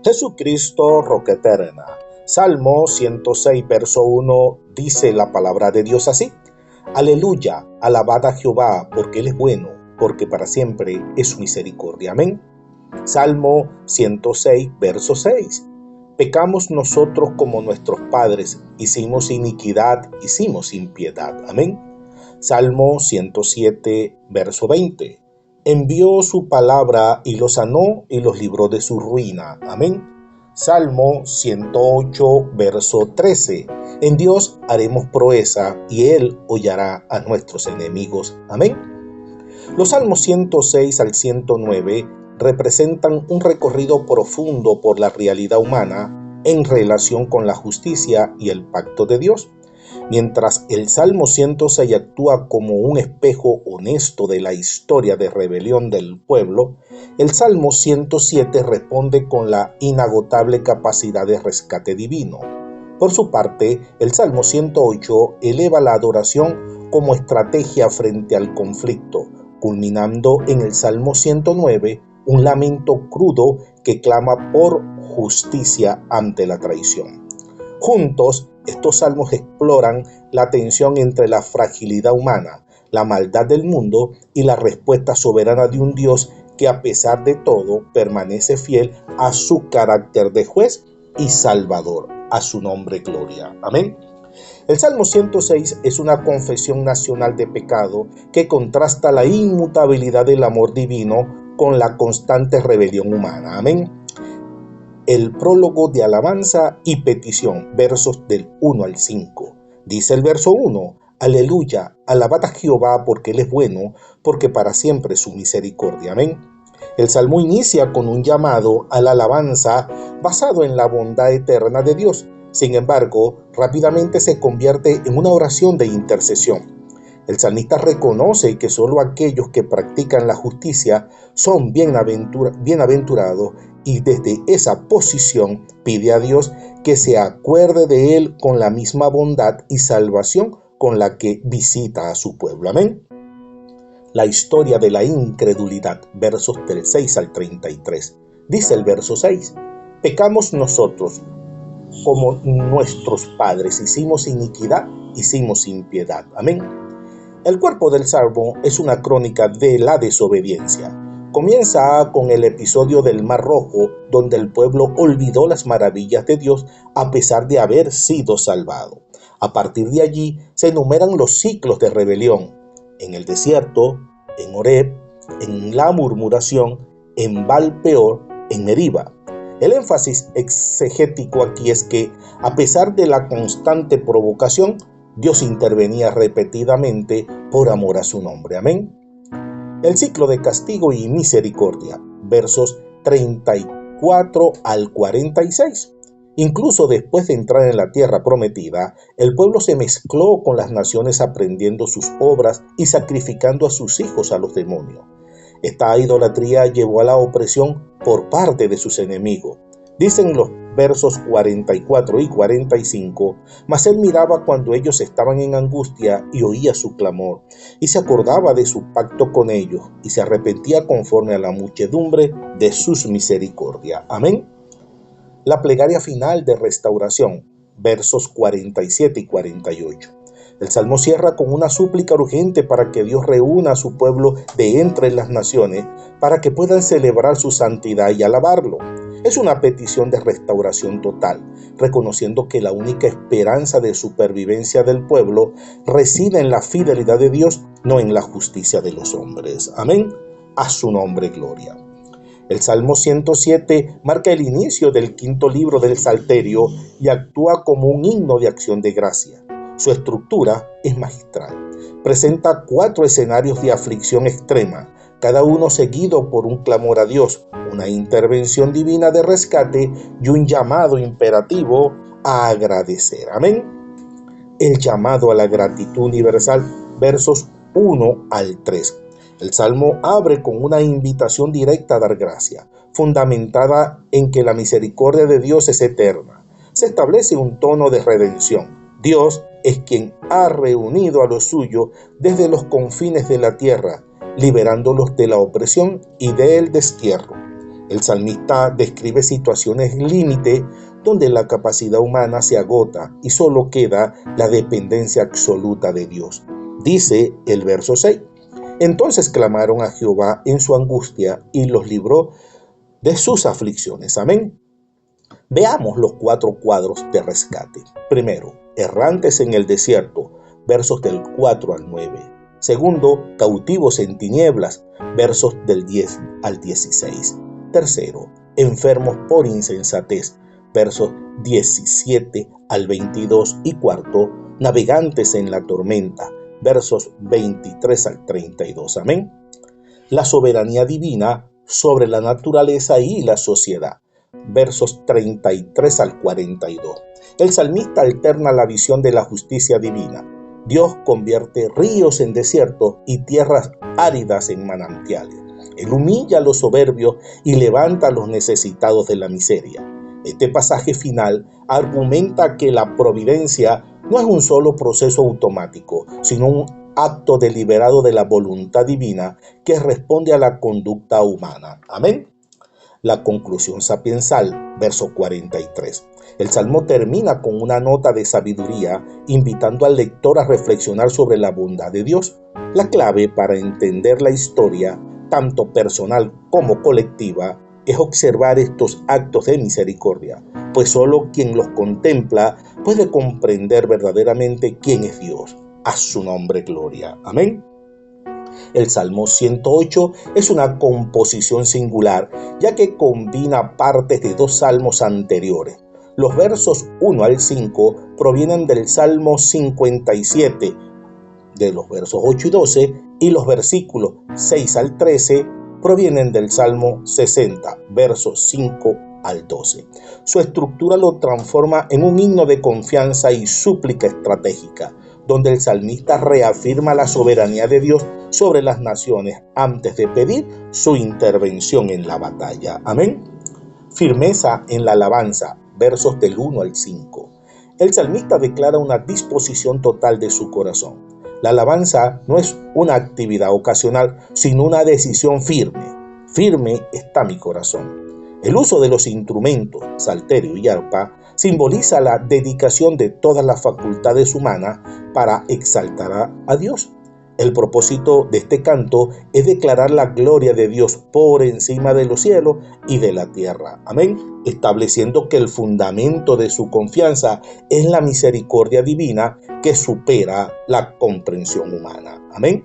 Jesucristo, roca eterna. Salmo 106, verso 1, dice la palabra de Dios así: Aleluya, alabad a Jehová, porque Él es bueno, porque para siempre es su misericordia. Amén. Salmo 106, verso 6. Pecamos nosotros como nuestros padres, hicimos iniquidad, hicimos impiedad. Amén. Salmo 107, verso 20. Envió su palabra y los sanó y los libró de su ruina. Amén. Salmo 108, verso 13. En Dios haremos proeza y Él hollará a nuestros enemigos. Amén. Los salmos 106 al 109 representan un recorrido profundo por la realidad humana en relación con la justicia y el pacto de Dios. Mientras el Salmo 106 actúa como un espejo honesto de la historia de rebelión del pueblo, el Salmo 107 responde con la inagotable capacidad de rescate divino. Por su parte, el Salmo 108 eleva la adoración como estrategia frente al conflicto, culminando en el Salmo 109, un lamento crudo que clama por justicia ante la traición. Juntos, estos salmos exploran la tensión entre la fragilidad humana, la maldad del mundo y la respuesta soberana de un Dios que, a pesar de todo, permanece fiel a su carácter de juez y salvador. A su nombre gloria. Amén. El Salmo 106 es una confesión nacional de pecado que contrasta la inmutabilidad del amor divino con la constante rebelión humana. Amén. El prólogo de alabanza y petición, versos del 1 al 5. Dice el verso 1: Aleluya, alabad a Jehová porque Él es bueno, porque para siempre es su misericordia. Amén. El salmo inicia con un llamado a la alabanza basado en la bondad eterna de Dios. Sin embargo, rápidamente se convierte en una oración de intercesión. El salmista reconoce que solo aquellos que practican la justicia son bienaventurados, y desde esa posición pide a Dios que se acuerde de él con la misma bondad y salvación con la que visita a su pueblo. Amén. La historia de la incredulidad, versos del 6 al 33. Dice el verso 6: Pecamos nosotros como nuestros padres, hicimos iniquidad, hicimos impiedad. Amén. El cuerpo del salmo es una crónica de la desobediencia. Comienza con el episodio del Mar Rojo, donde el pueblo olvidó las maravillas de Dios a pesar de haber sido salvado. A partir de allí se enumeran los ciclos de rebelión: en el desierto, en Horeb, en la murmuración, en Baal-peor, en Meriba. El énfasis exegético aquí es que, a pesar de la constante provocación, Dios intervenía repetidamente por amor a su nombre. Amén. El ciclo de castigo y misericordia, versos 34 al 46. Incluso después de entrar en la tierra prometida, el pueblo se mezcló con las naciones aprendiendo sus obras y sacrificando a sus hijos a los demonios. Esta idolatría llevó a la opresión por parte de sus enemigos. Dicen los versos 44 y 45, mas él miraba cuando ellos estaban en angustia y oía su clamor, y se acordaba de su pacto con ellos, y se arrepentía conforme a la muchedumbre de sus misericordias. Amén. La plegaria final de restauración, versos 47 y 48. El salmo cierra con una súplica urgente para que Dios reúna a su pueblo de entre las naciones para que puedan celebrar su santidad y alabarlo. Es una petición de restauración total, reconociendo que la única esperanza de supervivencia del pueblo reside en la fidelidad de Dios, no en la justicia de los hombres. Amén. A su nombre gloria. El Salmo 107 marca el inicio del quinto libro del Salterio y actúa como un himno de acción de gracia. Su estructura es magistral. Presenta 4 escenarios de aflicción extrema, cada uno seguido por un clamor a Dios, una intervención divina de rescate y un llamado imperativo a agradecer. Amén. El llamado a la gratitud universal, versos 1 al 3. El Salmo abre con una invitación directa a dar gracia, fundamentada en que la misericordia de Dios es eterna. Se establece un tono de redención. Dios es quien ha reunido a los suyos desde los confines de la tierra, liberándolos de la opresión y del destierro. El salmista describe situaciones límite donde la capacidad humana se agota y solo queda la dependencia absoluta de Dios. Dice el verso 6: entonces clamaron a Jehová en su angustia y los libró de sus aflicciones. Amén. Veamos los 4 cuadros de rescate. Primero, errantes en el desierto, versos del 4 al 9. Segundo, cautivos en tinieblas, versos del 10 al 16. Tercero, enfermos por insensatez, versos 17 al 22. Y cuarto, navegantes en la tormenta, versos 23 al 32. Amén. La soberanía divina sobre la naturaleza y la sociedad, versos 33 al 42. El salmista alterna la visión de la justicia divina. Dios convierte ríos en desiertos y tierras áridas en manantiales. Él humilla a los soberbios y levanta a los necesitados de la miseria. Este pasaje final argumenta que la providencia no es un solo proceso automático, sino un acto deliberado de la voluntad divina que responde a la conducta humana. Amén. La conclusión sapiensal, verso 43. El Salmo termina con una nota de sabiduría, invitando al lector a reflexionar sobre la bondad de Dios. La clave para entender la historia, tanto personal como colectiva, es observar estos actos de misericordia, pues solo quien los contempla puede comprender verdaderamente quién es Dios. A su nombre gloria. Amén. El Salmo 108 es una composición singular, ya que combina partes de 2 salmos anteriores. Los versos 1 al 5 provienen del Salmo 57, de los versos 8 y 12, y los versículos 6 al 13 provienen del Salmo 60, versos 5 al 12. Su estructura lo transforma en un himno de confianza y súplica estratégica, donde el salmista reafirma la soberanía de Dios sobre las naciones antes de pedir su intervención en la batalla. Amén. Firmeza en la alabanza, versos del 1 al 5. El salmista declara una disposición total de su corazón. La alabanza no es una actividad ocasional, sino una decisión firme. Firme está mi corazón. El uso de los instrumentos, salterio y arpa, simboliza la dedicación de todas las facultades humanas para exaltar a Dios. El propósito de este canto es declarar la gloria de Dios por encima de los cielos y de la tierra. Amén. Estableciendo que el fundamento de su confianza es la misericordia divina que supera la comprensión humana. Amén.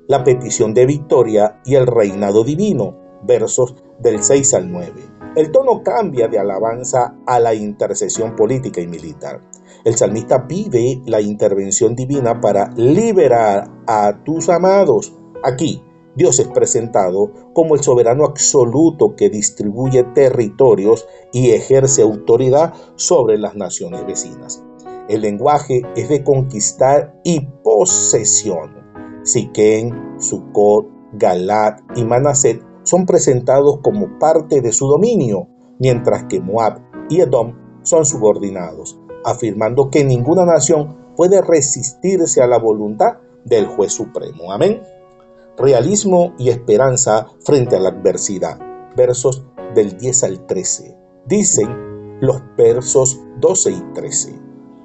La petición de victoria y el reinado divino, versos del 6 al 9. El tono cambia de alabanza a la intercesión política y militar. El salmista pide la intervención divina para liberar a tus amados. Aquí, Dios es presentado como el soberano absoluto que distribuye territorios y ejerce autoridad sobre las naciones vecinas. El lenguaje es de conquistar y posesión. Siquem, Sucot, Galat y Manaset son presentados como parte de su dominio, mientras que Moab y Edom son subordinados, afirmando que ninguna nación puede resistirse a la voluntad del juez supremo. Amén. Realismo y esperanza frente a la adversidad, versos del 10 al 13. Dicen los versos 12 y 13.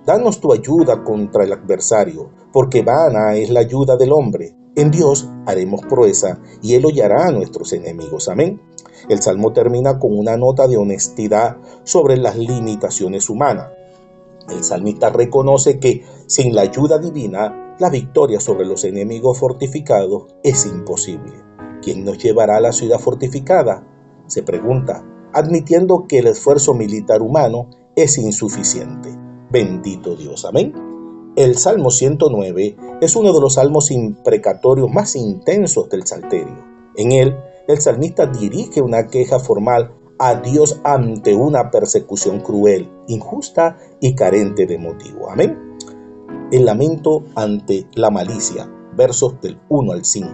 Danos tu ayuda contra el adversario, porque vana es la ayuda del hombre. En Dios haremos proeza y Él hollará a nuestros enemigos. Amén. El Salmo termina con una nota de honestidad sobre las limitaciones humanas. El salmista reconoce que sin la ayuda divina, la victoria sobre los enemigos fortificados es imposible. ¿Quién nos llevará a la ciudad fortificada?, se pregunta, admitiendo que el esfuerzo militar humano es insuficiente. Bendito Dios. Amén. El Salmo 109 es uno de los salmos imprecatorios más intensos del Salterio. En él, el salmista dirige una queja formal a Dios ante una persecución cruel, injusta y carente de motivo. Amén. El lamento ante la malicia, versos del 1 al 5.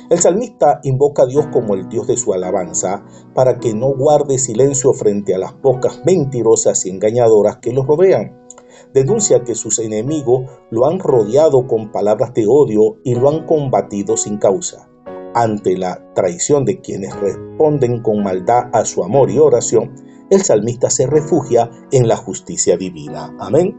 El salmista invoca a Dios como el Dios de su alabanza para que no guarde silencio frente a las bocas mentirosas y engañadoras que lo rodean. Denuncia que sus enemigos lo han rodeado con palabras de odio y lo han combatido sin causa. Ante la traición de quienes responden con maldad a su amor y oración, el salmista se refugia en la justicia divina. Amén.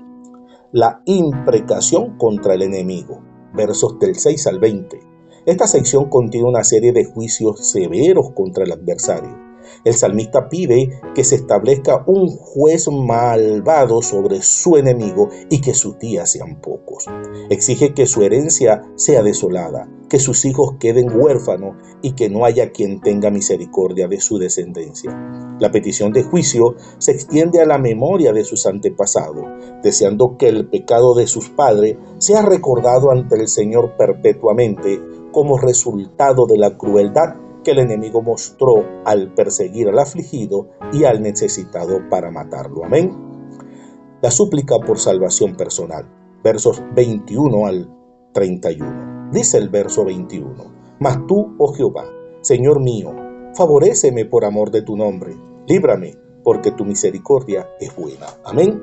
La imprecación contra el enemigo, versos del 6 al 20. Esta sección contiene una serie de juicios severos contra el adversario. El salmista pide que se establezca un juez malvado sobre su enemigo y que sus días sean pocos. Exige que su herencia sea desolada, que sus hijos queden huérfanos y que no haya quien tenga misericordia de su descendencia. La petición de juicio se extiende a la memoria de sus antepasados, deseando que el pecado de sus padres sea recordado ante el Señor perpetuamente como resultado de la crueldad que el enemigo mostró al perseguir al afligido y al necesitado para matarlo. Amén. La súplica por salvación personal, versos 21 al 31. Dice el verso 21: Mas tú, oh Jehová, Señor mío, favoréceme por amor de tu nombre, líbrame, porque tu misericordia es buena. Amén.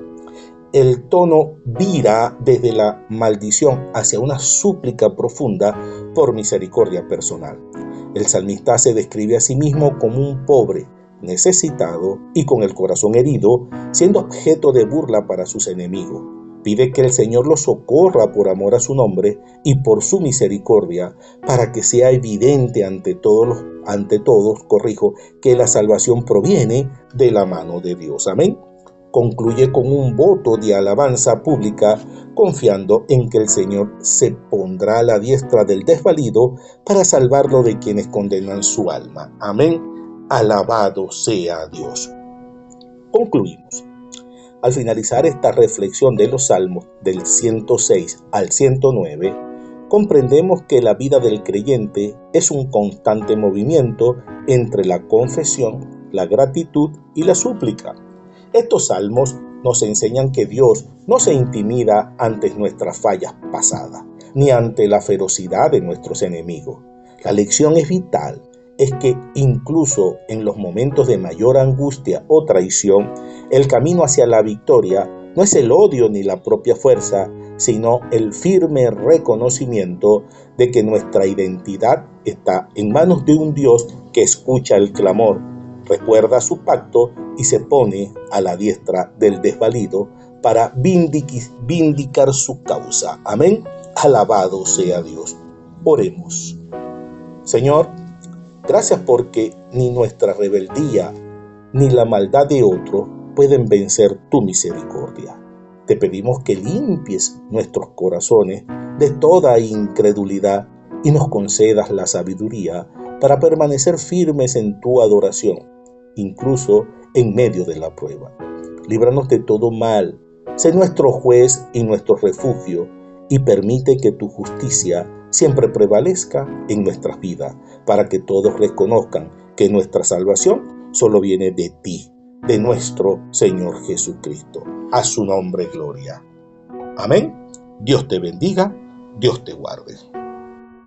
El tono vira desde la maldición hacia una súplica profunda por misericordia personal. El salmista se describe a sí mismo como un pobre, necesitado y con el corazón herido, siendo objeto de burla para sus enemigos. Pide que el Señor lo socorra por amor a su nombre y por su misericordia, para que sea evidente ante todos, que la salvación proviene de la mano de Dios. Amén. Concluye con un voto de alabanza pública, confiando en que el Señor se pondrá a la diestra del desvalido para salvarlo de quienes condenan su alma. Amén. Alabado sea Dios. Concluimos. Al finalizar esta reflexión de los salmos del 106 al 109, comprendemos que la vida del creyente es un constante movimiento entre la confesión, la gratitud y la súplica. Estos salmos nos enseñan que Dios no se intimida ante nuestras fallas pasadas, ni ante la ferocidad de nuestros enemigos. La lección es vital, es que incluso en los momentos de mayor angustia o traición, el camino hacia la victoria no es el odio ni la propia fuerza, sino el firme reconocimiento de que nuestra identidad está en manos de un Dios que escucha el clamor, recuerda su pacto y se pone a la diestra del desvalido para vindicar su causa. Amén. Alabado sea Dios. Oremos. Señor, gracias porque ni nuestra rebeldía ni la maldad de otros pueden vencer tu misericordia. Te pedimos que limpies nuestros corazones de toda incredulidad y nos concedas la sabiduría para permanecer firmes en tu adoración, incluso en medio de la prueba. Líbranos de todo mal, sé nuestro juez y nuestro refugio, y permite que tu justicia siempre prevalezca en nuestras vidas, para que todos reconozcan que nuestra salvación solo viene de ti, de nuestro Señor Jesucristo. A su nombre gloria. Amén. Dios te bendiga, Dios te guarde.